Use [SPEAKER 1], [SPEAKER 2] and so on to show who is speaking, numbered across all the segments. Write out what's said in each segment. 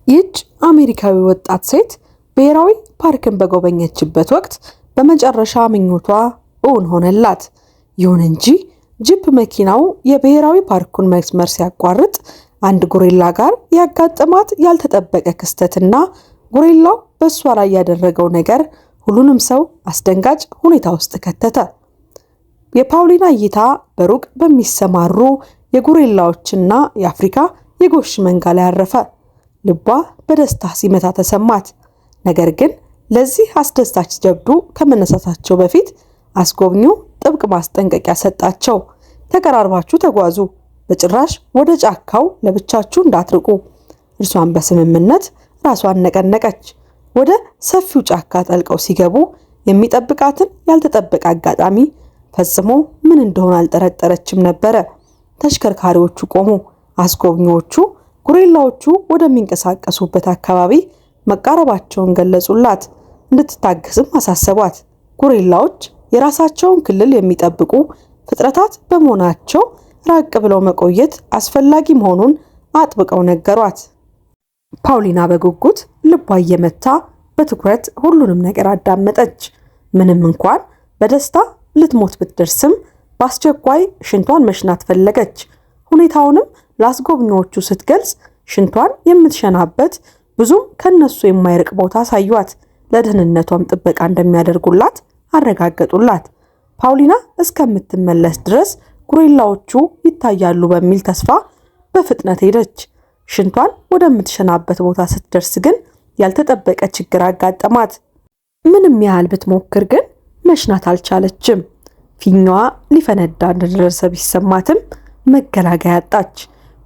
[SPEAKER 1] ይህች አሜሪካዊ ወጣት ሴት ብሔራዊ ፓርክን በጎበኘችበት ወቅት በመጨረሻ ምኞቷ እውን ሆነላት። ይሁን እንጂ ጂፕ መኪናው የብሔራዊ ፓርኩን መስመር ሲያቋርጥ አንድ ጎሪላ ጋር ያጋጠማት ያልተጠበቀ ክስተትና ጎሪላው በእሷ ላይ ያደረገው ነገር ሁሉንም ሰው አስደንጋጭ ሁኔታ ውስጥ ከተተ። የፓውሊና እይታ በሩቅ በሚሰማሩ የጎሪላዎችና የአፍሪካ የጎሽ መንጋ ላይ አረፈ። ልቧ በደስታ ሲመታ ተሰማት። ነገር ግን ለዚህ አስደሳች ጀብዱ ከመነሳታቸው በፊት አስጎብኚው ጥብቅ ማስጠንቀቂያ ሰጣቸው። ተቀራርባችሁ ተጓዙ፣ በጭራሽ ወደ ጫካው ለብቻችሁ እንዳትርቁ። እርሷን በስምምነት ራሷን ነቀነቀች። ወደ ሰፊው ጫካ ጠልቀው ሲገቡ የሚጠብቃትን ያልተጠበቀ አጋጣሚ ፈጽሞ ምን እንደሆነ አልጠረጠረችም ነበረ። ተሽከርካሪዎቹ ቆሙ። አስጎብኚዎቹ ጎሪላዎቹ ወደሚንቀሳቀሱበት አካባቢ መቃረባቸውን ገለጹላት። እንድትታገስም አሳሰቧት። ጎሪላዎች የራሳቸውን ክልል የሚጠብቁ ፍጥረታት በመሆናቸው ራቅ ብለው መቆየት አስፈላጊ መሆኑን አጥብቀው ነገሯት። ፓውሊና በጉጉት ልቧ እየመታ በትኩረት ሁሉንም ነገር አዳመጠች። ምንም እንኳን በደስታ ልትሞት ብትደርስም በአስቸኳይ ሽንቷን መሽናት ፈለገች። ሁኔታውንም ለአስጎብኚዎቹ ስትገልጽ ሽንቷን የምትሸናበት ብዙም ከነሱ የማይርቅ ቦታ አሳዩአት። ለደህንነቷም ጥበቃ እንደሚያደርጉላት አረጋገጡላት። ፓውሊና እስከምትመለስ ድረስ ጎሪላዎቹ ይታያሉ በሚል ተስፋ በፍጥነት ሄደች። ሽንቷን ወደምትሸናበት ቦታ ስትደርስ ግን ያልተጠበቀ ችግር አጋጠማት። ምንም ያህል ብትሞክር ግን መሽናት አልቻለችም። ፊኛዋ ሊፈነዳ እንደደረሰ ቢሰማትም መገላገያ አጣች።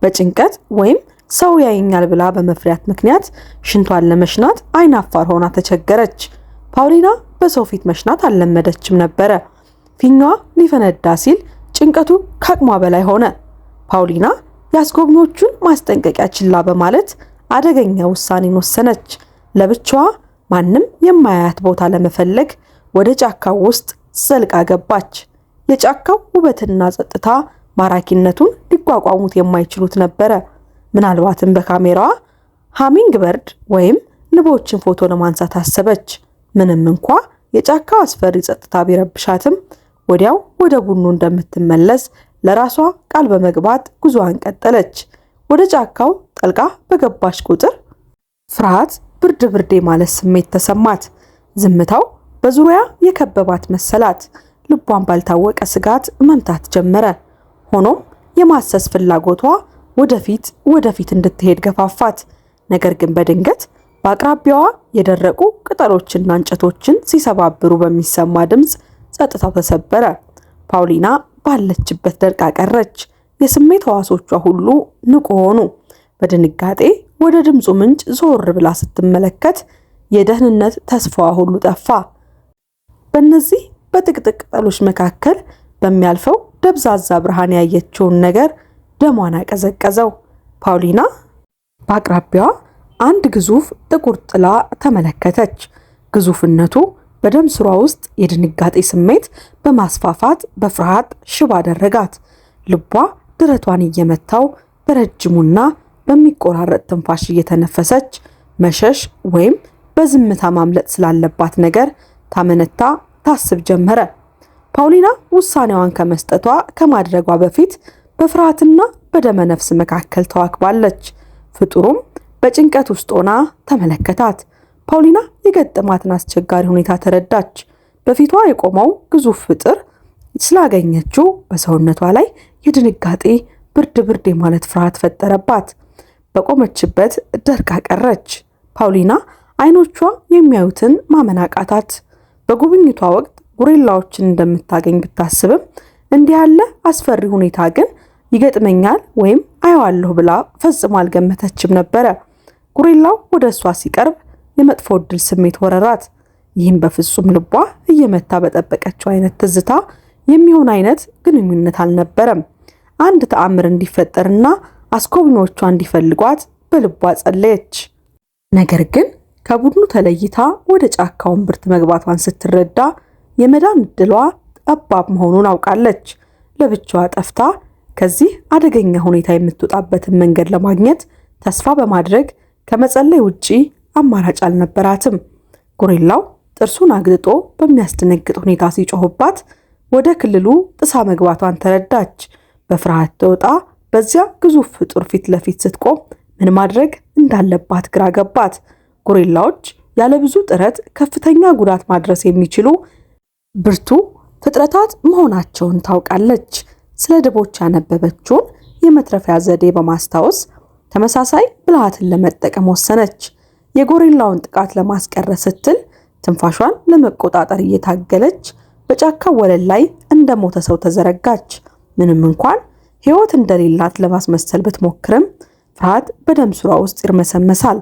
[SPEAKER 1] በጭንቀት ወይም ሰው ያየኛል ብላ በመፍሪያት ምክንያት ሽንቷን ለመሽናት አይናፋር ሆና ተቸገረች። ፓውሊና በሰው ፊት መሽናት አልለመደችም ነበረ። ፊኛዋ ሊፈነዳ ሲል ጭንቀቱ ከአቅሟ በላይ ሆነ። ፓውሊና የአስጎብኚዎቹን ማስጠንቀቂያ ችላ በማለት አደገኛ ውሳኔን ወሰነች። ለብቻዋ ማንም የማያያት ቦታ ለመፈለግ ወደ ጫካው ውስጥ ዘልቃ ገባች። የጫካው ውበትና ጸጥታ ማራኪነቱን ሊቋቋሙት የማይችሉት ነበረ። ምናልባትም በካሜራዋ ሃሚንግ በርድ ወይም ንቦችን ፎቶ ለማንሳት አሰበች። ምንም እንኳ የጫካው አስፈሪ ጸጥታ ቢረብሻትም ወዲያው ወደ ቡድኑ እንደምትመለስ ለራሷ ቃል በመግባት ጉዞዋን ቀጠለች። ወደ ጫካው ጠልቃ በገባች ቁጥር ፍርሃት ብርድ ማለት ስሜት ተሰማት። ዝምታው በዙሪያ የከበባት መሰላት። ልቧን ባልታወቀ ስጋት መምታት ጀመረ። ሆኖም የማሰስ ፍላጎቷ ወደፊት እንድትሄድ ገፋፋት። ነገር ግን በድንገት በአቅራቢያዋ የደረቁ ቅጠሎችና እንጨቶችን ሲሰባብሩ በሚሰማ ድምፅ ጸጥታው ተሰበረ። ፓውሊና ባለችበት ደርቃ ቀረች። የስሜት ሕዋሶቿ ሁሉ ንቁ ሆኑ። በድንጋጤ ወደ ድምፁ ምንጭ ዞር ብላ ስትመለከት የደህንነት ተስፋዋ ሁሉ ጠፋ። በእነዚህ በጥቅጥቅ ቅጠሎች መካከል በሚያልፈው ደብዛዛ ብርሃን ያየችውን ነገር ደሟን አቀዘቀዘው። ፓውሊና በአቅራቢያዋ አንድ ግዙፍ ጥቁር ጥላ ተመለከተች። ግዙፍነቱ በደም ስሯ ውስጥ የድንጋጤ ስሜት በማስፋፋት በፍርሃት ሽባ አደረጋት። ልቧ ደረቷን እየመታው በረጅሙና በሚቆራረጥ ትንፋሽ እየተነፈሰች መሸሽ ወይም በዝምታ ማምለጥ ስላለባት ነገር ታመነታ ታስብ ጀመረ። ፓውሊና ውሳኔዋን ከማድረጓ በፊት በፍርሃትና በደመ ነፍስ መካከል ተዋክባለች። ፍጡሩም በጭንቀት ውስጥ ሆና ተመለከታት። ፓውሊና የገጠማትን አስቸጋሪ ሁኔታ ተረዳች። በፊቷ የቆመው ግዙፍ ፍጥር ስላገኘችው በሰውነቷ ላይ የድንጋጤ ብርድ የማለት ፍርሃት ፈጠረባት። በቆመችበት ደርቃ ቀረች። ፓውሊና አይኖቿ የሚያዩትን ማመን አቃታት። በጉብኝቷ ወቅት ጎሪላዎችን እንደምታገኝ ብታስብም እንዲህ ያለ አስፈሪ ሁኔታ ግን ይገጥመኛል ወይም አየዋለሁ ብላ ፈጽሞ አልገመተችም ነበረ። ጎሪላው ወደ እሷ ሲቀርብ የመጥፎ ዕድል ስሜት ወረራት። ይህም በፍጹም ልቧ እየመታ በጠበቀችው አይነት ትዝታ የሚሆን አይነት ግንኙነት አልነበረም። አንድ ተአምር እንዲፈጠርና አስጎብኚዎቿ እንዲፈልጓት በልቧ ጸለየች። ነገር ግን ከቡድኑ ተለይታ ወደ ጫካው እምብርት መግባቷን ስትረዳ የመዳን ዕድሏ ጠባብ መሆኑን አውቃለች። ለብቻዋ ጠፍታ ከዚህ አደገኛ ሁኔታ የምትወጣበትን መንገድ ለማግኘት ተስፋ በማድረግ ከመጸለይ ውጪ አማራጭ አልነበራትም። ጎሪላው ጥርሱን አግጥጦ በሚያስደነግጥ ሁኔታ ሲጮህባት ወደ ክልሉ ጥሳ መግባቷን ተረዳች። በፍርሃት ተውጣ በዚያ ግዙፍ ፍጡር ፊት ለፊት ስትቆም ምን ማድረግ እንዳለባት ግራ ገባት። ጎሪላዎች ያለ ብዙ ጥረት ከፍተኛ ጉዳት ማድረስ የሚችሉ ብርቱ ፍጥረታት መሆናቸውን ታውቃለች። ስለ ድቦች ያነበበችውን የመትረፊያ ዘዴ በማስታወስ ተመሳሳይ ብልሃትን ለመጠቀም ወሰነች። የጎሪላውን ጥቃት ለማስቀረት ስትል ትንፋሿን ለመቆጣጠር እየታገለች በጫካው ወለል ላይ እንደ ሞተ ሰው ተዘረጋች። ምንም እንኳን ሕይወት እንደሌላት ለማስመሰል ብትሞክርም ፍርሃት በደም ስሯ ውስጥ ይርመሰመሳል።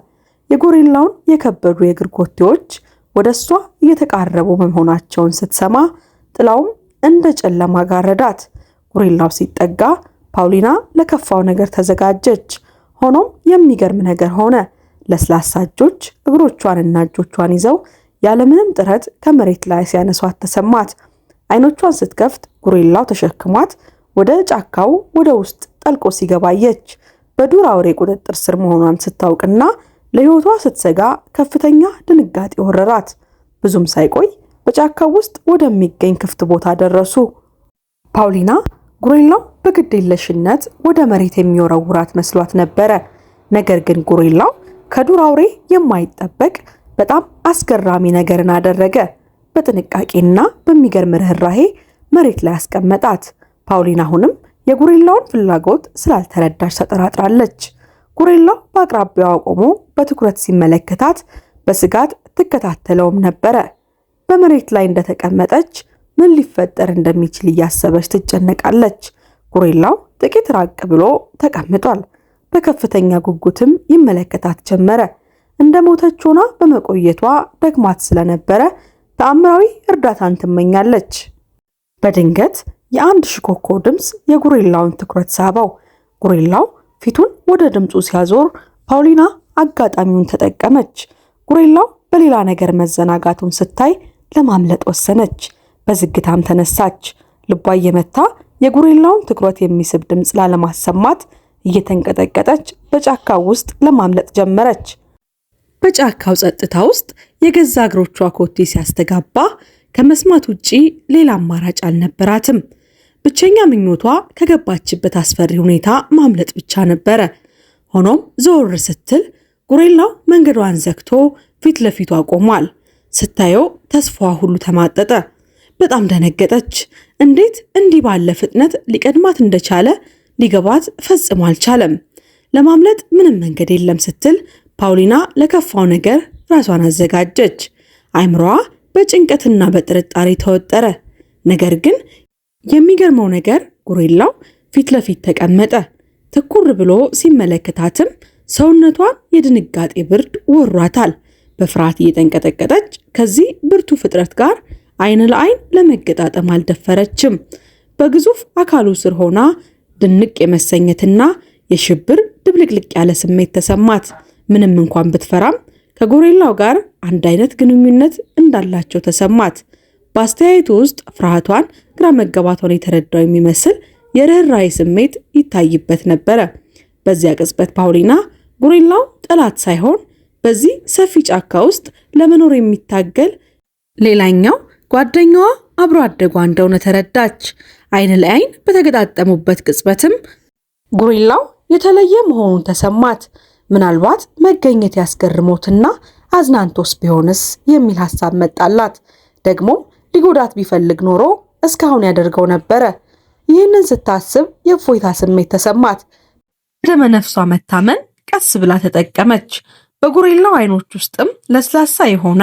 [SPEAKER 1] የጎሪላውን የከበዱ የእግር ኮቴዎች ወደ እሷ እየተቃረቡ መሆናቸውን ስትሰማ ጥላውም እንደ ጨለማ ጋረዳት። ጎሪላው ሲጠጋ ፓውሊና ለከፋው ነገር ተዘጋጀች። ሆኖም የሚገርም ነገር ሆነ። ለስላሳ እጆች እግሮቿንና እጆቿን ይዘው ያለምንም ጥረት ከመሬት ላይ ሲያነሷት ተሰማት። አይኖቿን ስትከፍት ጎሪላው ተሸክሟት ወደ ጫካው ወደ ውስጥ ጠልቆ ሲገባየች በዱር አውሬ ቁጥጥር ስር መሆኗን ስታውቅና ለሕይወቷ ስትሰጋ ከፍተኛ ድንጋጤ ወረራት። ብዙም ሳይቆይ በጫካው ውስጥ ወደሚገኝ ክፍት ቦታ ደረሱ። ፓውሊና ጎሪላው በግዴለሽነት ወደ መሬት የሚወረውራት መስሏት ነበረ። ነገር ግን ጎሪላው ከዱር አውሬ የማይጠበቅ በጣም አስገራሚ ነገርን አደረገ። በጥንቃቄና በሚገርም ርህራሄ መሬት ላይ አስቀመጣት። ፓውሊና አሁንም የጎሪላውን ፍላጎት ስላልተረዳች ተጠራጥራለች። ጎሪላው በአቅራቢያዋ ቆሞ በትኩረት ሲመለከታት በስጋት ትከታተለውም ነበረ። በመሬት ላይ እንደተቀመጠች ምን ሊፈጠር እንደሚችል እያሰበች ትጨነቃለች። ጎሪላው ጥቂት ራቅ ብሎ ተቀምጧል። በከፍተኛ ጉጉትም ይመለከታት ጀመረ። እንደ ሞተች ሆና በመቆየቷ ደግማት ስለነበረ ተአምራዊ እርዳታን ትመኛለች። በድንገት የአንድ ሽኮኮ ድምፅ የጎሪላውን ትኩረት ሳበው። ጎሪላው ፊቱን ወደ ድምፁ ሲያዞር ፓውሊና አጋጣሚውን ተጠቀመች። ጎሪላው በሌላ ነገር መዘናጋቱን ስታይ ለማምለጥ ወሰነች። በዝግታም ተነሳች። ልቧ እየመታ የጎሪላውን ትኩረት የሚስብ ድምፅ ላለማሰማት እየተንቀጠቀጠች በጫካው ውስጥ ለማምለጥ ጀመረች። በጫካው ጸጥታ ውስጥ የገዛ እግሮቿ ኮቴ ሲያስተጋባ ከመስማት ውጪ ሌላ አማራጭ አልነበራትም። ብቸኛ ምኞቷ ከገባችበት አስፈሪ ሁኔታ ማምለጥ ብቻ ነበረ። ሆኖም ዘወር ስትል ጎሪላው መንገዷን ዘግቶ ፊት ለፊቷ ቆሟል። ስታየው ተስፋዋ ሁሉ ተማጠጠ። በጣም ደነገጠች። እንዴት እንዲህ ባለ ፍጥነት ሊቀድማት እንደቻለ ሊገባት ፈጽሞ አልቻለም። ለማምለጥ ምንም መንገድ የለም ስትል ፓውሊና ለከፋው ነገር ራሷን አዘጋጀች። አይምሮዋ በጭንቀትና በጥርጣሬ ተወጠረ። ነገር ግን የሚገርመው ነገር ጎሪላው ፊት ለፊት ተቀመጠ። ትኩር ብሎ ሲመለከታትም ሰውነቷን የድንጋጤ ብርድ ወሯታል። በፍርሃት እየተንቀጠቀጠች ከዚህ ብርቱ ፍጥረት ጋር አይን ለአይን ለመገጣጠም አልደፈረችም። በግዙፍ አካሉ ስር ሆና ድንቅ የመሰኘትና የሽብር ድብልቅልቅ ያለ ስሜት ተሰማት። ምንም እንኳን ብትፈራም ከጎሪላው ጋር አንድ አይነት ግንኙነት እንዳላቸው ተሰማት። በአስተያየቱ ውስጥ ፍርሃቷን፣ ግራ መጋባቷን የተረዳው የሚመስል የርህራሄ ስሜት ይታይበት ነበረ። በዚያ ቅጽበት ፓውሊና ጎሪላው ጠላት ሳይሆን በዚህ ሰፊ ጫካ ውስጥ ለመኖር የሚታገል ሌላኛው ጓደኛዋ አብሮ አደጓ እንደሆነ ተረዳች። አይን ለአይን በተገጣጠሙበት ቅጽበትም ጎሪላው የተለየ መሆኑን ተሰማት። ምናልባት መገኘት ያስገርሞትና አዝናንቶስ ቢሆንስ የሚል ሐሳብ መጣላት። ደግሞ ሊጎዳት ቢፈልግ ኖሮ እስካሁን ያደርገው ነበረ። ይህንን ስታስብ የእፎይታ ስሜት ተሰማት። ደመ ነፍሷ መታመን ቀስ ብላ ተጠቀመች። በጎሪላው አይኖች ውስጥም ለስላሳ የሆነ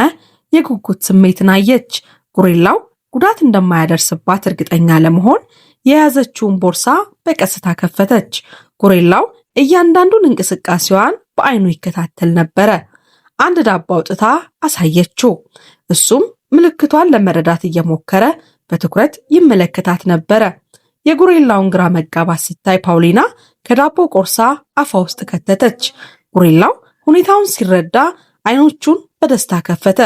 [SPEAKER 1] የጉጉት ስሜትን አየች። ጎሪላው ጉዳት እንደማያደርስባት እርግጠኛ ለመሆን የያዘችውን ቦርሳ በቀስታ ከፈተች። ጎሪላው እያንዳንዱን እንቅስቃሴዋን በአይኑ ይከታተል ነበረ። አንድ ዳቦ አውጥታ አሳየችው። እሱም ምልክቷን ለመረዳት እየሞከረ በትኩረት ይመለከታት ነበረ። የጎሪላውን ግራ መጋባት ስታይ ፓውሊና ከዳቦ ቆርሳ አፏ ውስጥ ከተተች። ጎሪላው ሁኔታውን ሲረዳ አይኖቹን በደስታ ከፈተ።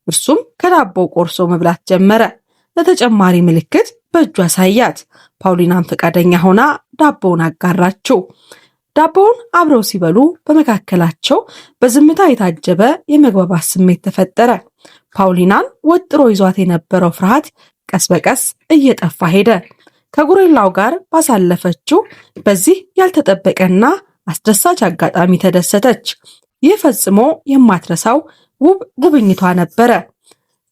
[SPEAKER 1] እርሱም ከዳቦ ቆርሶ መብላት ጀመረ። ለተጨማሪ ምልክት በእጁ አሳያት። ፓውሊናም ፈቃደኛ ሆና ዳቦውን አጋራችው። ዳቦውን አብረው ሲበሉ በመካከላቸው በዝምታ የታጀበ የመግባባት ስሜት ተፈጠረ። ፓውሊናን ወጥሮ ይዟት የነበረው ፍርሃት ቀስ በቀስ እየጠፋ ሄደ። ከጉሬላው ጋር ባሳለፈችው በዚህ ያልተጠበቀና አስደሳች አጋጣሚ ተደሰተች። ይህ ፈጽሞ የማትረሳው ውብ ጉብኝቷ ነበረ።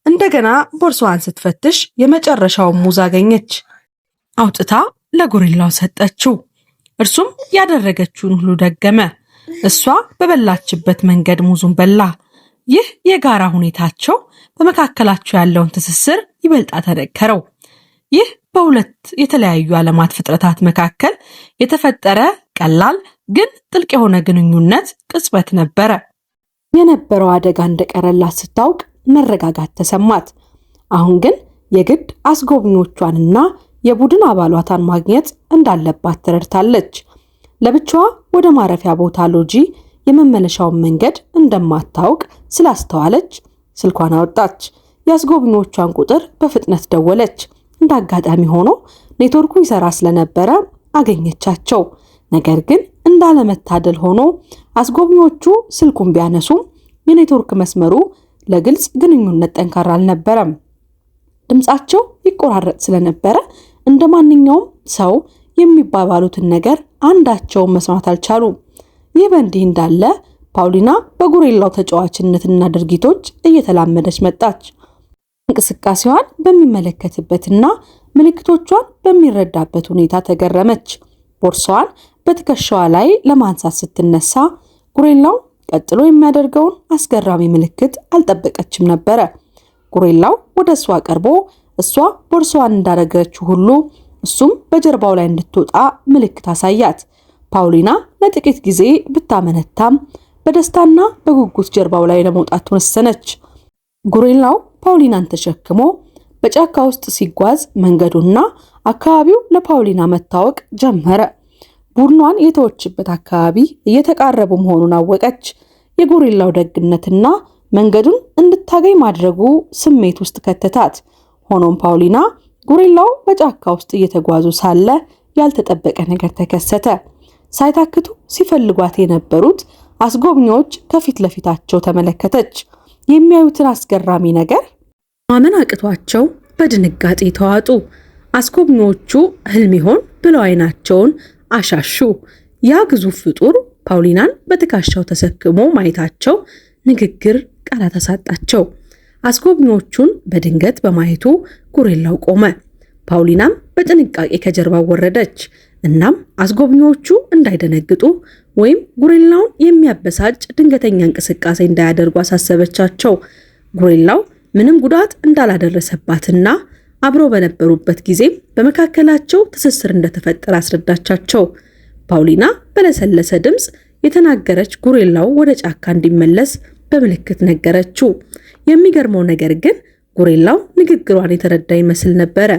[SPEAKER 1] እንደገና ቦርሳዋን ስትፈትሽ የመጨረሻውን ሙዝ አገኘች። አውጥታ ለጉሬላው ሰጠችው። እርሱም ያደረገችውን ሁሉ ደገመ። እሷ በበላችበት መንገድ ሙዙን በላ። ይህ የጋራ ሁኔታቸው በመካከላቸው ያለውን ትስስር ይበልጥ አጠነከረው። ይህ በሁለት የተለያዩ ዓለማት ፍጥረታት መካከል የተፈጠረ ቀላል ግን ጥልቅ የሆነ ግንኙነት ቅጽበት ነበረ። የነበረው አደጋ እንደቀረላት ስታውቅ መረጋጋት ተሰማት። አሁን ግን የግድ አስጎብኚዎቿንና የቡድን አባላቷን ማግኘት እንዳለባት ተረድታለች። ለብቻዋ ወደ ማረፊያ ቦታ ሎጂ የመመለሻውን መንገድ እንደማታውቅ ስላስተዋለች ስልኳን አወጣች። የአስጎብኚዎቿን ቁጥር በፍጥነት ደወለች። እንዳጋጣሚ ሆኖ ኔትወርኩ ይሰራ ስለነበረ አገኘቻቸው። ነገር ግን እንዳለመታደል ሆኖ አስጎብኚዎቹ ስልኩን ቢያነሱም የኔትወርክ መስመሩ ለግልጽ ግንኙነት ጠንካራ አልነበረም። ድምጻቸው ይቆራረጥ ስለነበረ እንደ ማንኛውም ሰው የሚባባሉትን ነገር አንዳቸውን መስማት አልቻሉም። ይህ በእንዲህ እንዳለ ፓውሊና በጉሬላው ተጫዋችነትና ድርጊቶች እየተላመደች መጣች። እንቅስቃሴዋን በሚመለከትበትና ምልክቶቿን በሚረዳበት ሁኔታ ተገረመች። ቦርሳዋን በትከሻዋ ላይ ለማንሳት ስትነሳ ጉሬላው ቀጥሎ የሚያደርገውን አስገራሚ ምልክት አልጠበቀችም ነበረ። ጉሬላው ወደ እሷ ቀርቦ እሷ ቦርሳዋን እንዳደረገችው ሁሉ እሱም በጀርባው ላይ እንድትወጣ ምልክት አሳያት። ፓውሊና ለጥቂት ጊዜ ብታመነታም በደስታና በጉጉት ጀርባው ላይ ለመውጣት ወሰነች። ጉሬላው ፓውሊናን ተሸክሞ በጫካ ውስጥ ሲጓዝ መንገዱና አካባቢው ለፓውሊና መታወቅ ጀመረ። ቡድኗን የተወችበት አካባቢ እየተቃረቡ መሆኑን አወቀች። የጉሬላው ደግነትና መንገዱን እንድታገኝ ማድረጉ ስሜት ውስጥ ከተታት። ሆኖም ፓውሊና ጉሬላው በጫካ ውስጥ እየተጓዙ ሳለ ያልተጠበቀ ነገር ተከሰተ። ሳይታክቱ ሲፈልጓት የነበሩት አስጎብኚዎች ከፊት ለፊታቸው ተመለከተች። የሚያዩትን አስገራሚ ነገር ማመን አቅቷቸው በድንጋጤ ተዋጡ። አስጎብኚዎቹ ህልም ይሆን ብለው አይናቸውን አሻሹ። ያ ግዙፍ ፍጡር ፓውሊናን በትከሻው ተሰክሞ ማየታቸው ንግግር ቃላት አሳጣቸው። አስጎብኚዎቹን በድንገት በማየቱ ጉሬላው ቆመ። ፓውሊናም በጥንቃቄ ከጀርባው ወረደች። እናም አስጎብኚዎቹ እንዳይደነግጡ ወይም ጉሬላውን የሚያበሳጭ ድንገተኛ እንቅስቃሴ እንዳያደርጉ አሳሰበቻቸው። ጉሬላው ምንም ጉዳት እንዳላደረሰባትና አብረው በነበሩበት ጊዜም በመካከላቸው ትስስር እንደተፈጠረ አስረዳቻቸው። ፓውሊና በለሰለሰ ድምፅ የተናገረች ጉሬላው ወደ ጫካ እንዲመለስ በምልክት ነገረችው። የሚገርመው ነገር ግን ጉሬላው ንግግሯን የተረዳ ይመስል ነበረ።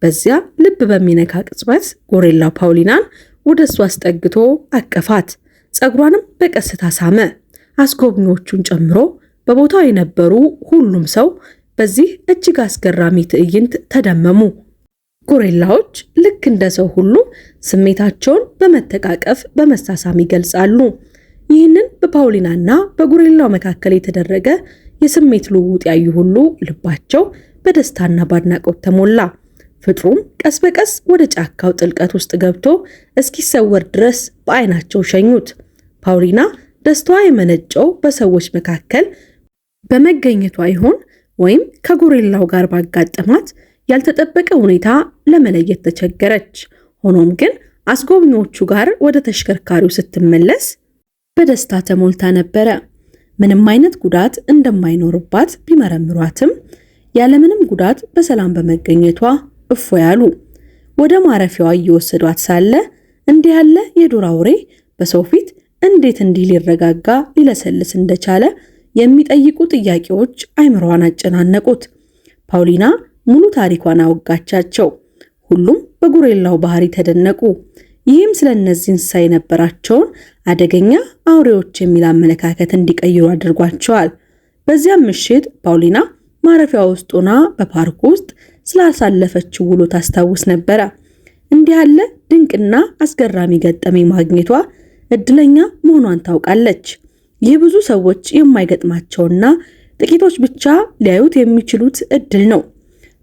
[SPEAKER 1] በዚያ ልብ በሚነካ ቅጽበት ጉሬላው ፓውሊናን ወደ እሱ አስጠግቶ አቀፋት። ጸጉሯንም በቀስታ ሳመ። አስጎብኚዎቹን ጨምሮ በቦታው የነበሩ ሁሉም ሰው በዚህ እጅግ አስገራሚ ትዕይንት ተደመሙ። ጉሬላዎች ልክ እንደ ሰው ሁሉ ስሜታቸውን በመተቃቀፍ በመሳሳም ይገልጻሉ። ይህንን በፓውሊናና በጉሬላው መካከል የተደረገ የስሜት ልውውጥ ያዩ ሁሉ ልባቸው በደስታና በአድናቆት ተሞላ። ፍጥሩም ቀስ በቀስ ወደ ጫካው ጥልቀት ውስጥ ገብቶ እስኪሰወር ድረስ በአይናቸው ሸኙት። ፓውሊና ደስታዋ የመነጨው በሰዎች መካከል በመገኘቷ ይሆን ወይም ከጉሬላው ጋር ባጋጠማት ያልተጠበቀ ሁኔታ ለመለየት ተቸገረች። ሆኖም ግን አስጎብኚዎቹ ጋር ወደ ተሽከርካሪው ስትመለስ በደስታ ተሞልታ ነበረ። ምንም አይነት ጉዳት እንደማይኖርባት ቢመረምሯትም ያለምንም ጉዳት በሰላም በመገኘቷ እፎይ አሉ። ወደ ማረፊያዋ እየወሰዷት ሳለ እንዲህ ያለ የዱር አውሬ በሰው ፊት እንዴት እንዲህ ሊረጋጋ ሊለሰልስ እንደቻለ የሚጠይቁ ጥያቄዎች አይምሮዋን አጨናነቁት። ፓውሊና ሙሉ ታሪኳን አወጋቻቸው። ሁሉም በጉሬላው ባህሪ ተደነቁ። ይህም ስለ እነዚህ እንስሳ የነበራቸውን አደገኛ አውሬዎች የሚል አመለካከት እንዲቀይሩ አድርጓቸዋል። በዚያም ምሽት ፓውሊና ማረፊያ ውስጥ ሆና በፓርኩ ውስጥ ስላሳለፈችው ውሎ ታስታውስ ነበረ። እንዲህ ያለ ድንቅና አስገራሚ ገጠመኝ ማግኘቷ እድለኛ መሆኗን ታውቃለች። ይህ ብዙ ሰዎች የማይገጥማቸውና ጥቂቶች ብቻ ሊያዩት የሚችሉት እድል ነው።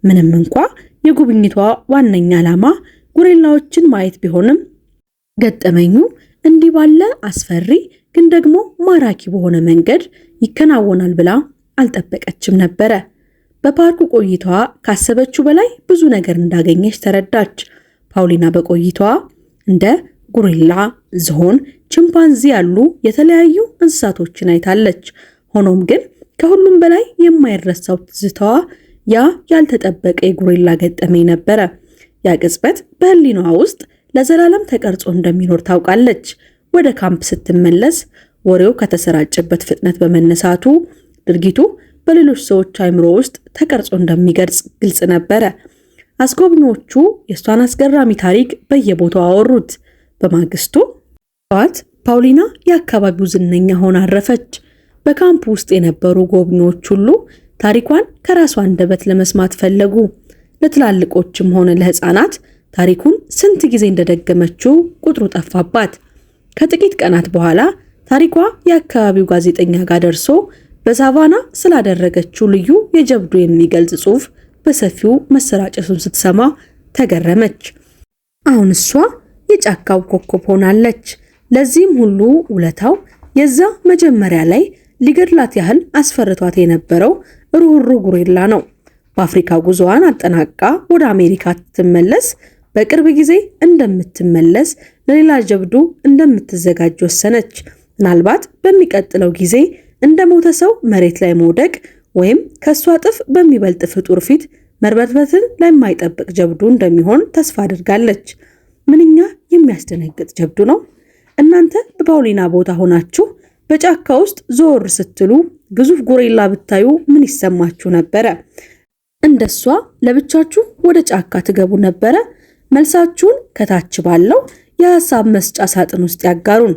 [SPEAKER 1] ምንም እንኳ የጉብኝቷ ዋነኛ ዓላማ ጎሪላዎችን ማየት ቢሆንም ገጠመኙ እንዲህ ባለ አስፈሪ ግን ደግሞ ማራኪ በሆነ መንገድ ይከናወናል ብላ አልጠበቀችም ነበረ። በፓርኩ ቆይታዋ ካሰበችው በላይ ብዙ ነገር እንዳገኘች ተረዳች። ፓውሊና በቆይታዋ እንደ ጎሪላ፣ ዝሆን፣ ቺምፓንዚ ያሉ የተለያዩ እንስሳቶችን አይታለች። ሆኖም ግን ከሁሉም በላይ የማይረሳው ትዝታዋ ያ ያልተጠበቀ የጎሪላ ገጠመኝ ነበረ። ያ ቅጽበት በህሊናዋ ውስጥ ለዘላለም ተቀርጾ እንደሚኖር ታውቃለች። ወደ ካምፕ ስትመለስ ወሬው ከተሰራጨበት ፍጥነት በመነሳቱ ድርጊቱ በሌሎች ሰዎች አእምሮ ውስጥ ተቀርጾ እንደሚገርጽ ግልጽ ነበረ። አስጎብኚዎቹ የእሷን አስገራሚ ታሪክ በየቦታው አወሩት። በማግስቱ ጠዋት ፓውሊና የአካባቢው ዝነኛ ሆና አረፈች። በካምፕ ውስጥ የነበሩ ጎብኚዎች ሁሉ ታሪኳን ከራሷ አንደበት ለመስማት ፈለጉ። ለትላልቆችም ሆነ ለህፃናት ታሪኩን ስንት ጊዜ እንደደገመችው ቁጥሩ ጠፋባት። ከጥቂት ቀናት በኋላ ታሪኳ የአካባቢው ጋዜጠኛ ጋር ደርሶ በሳቫና ስላደረገችው ልዩ የጀብዱ የሚገልጽ ጽሑፍ በሰፊው መሰራጨቱን ስትሰማ ተገረመች። አሁን እሷ የጫካው ኮከብ ሆናለች። ለዚህም ሁሉ ውለታው የዛ መጀመሪያ ላይ ሊገድላት ያህል አስፈርቷት የነበረው ሩህሩህ ጎሪላ ነው። በአፍሪካ ጉዞዋን አጠናቃ ወደ አሜሪካ ስትመለስ በቅርብ ጊዜ እንደምትመለስ ለሌላ ጀብዱ እንደምትዘጋጅ ወሰነች። ምናልባት በሚቀጥለው ጊዜ እንደ ሞተ ሰው መሬት ላይ መውደቅ ወይም ከሷ እጥፍ በሚበልጥ ፍጡር ፊት መርበትበትን ለማይጠብቅ ጀብዱ እንደሚሆን ተስፋ አድርጋለች። ምንኛ የሚያስደነግጥ ጀብዱ ነው! እናንተ በፓውሊና ቦታ ሆናችሁ በጫካ ውስጥ ዞር ስትሉ ግዙፍ ጎሪላ ብታዩ ምን ይሰማችሁ ነበረ? እንደሷ ለብቻችሁ ወደ ጫካ ትገቡ ነበረ? መልሳችሁን ከታች ባለው የሐሳብ መስጫ ሳጥን ውስጥ ያጋሩን።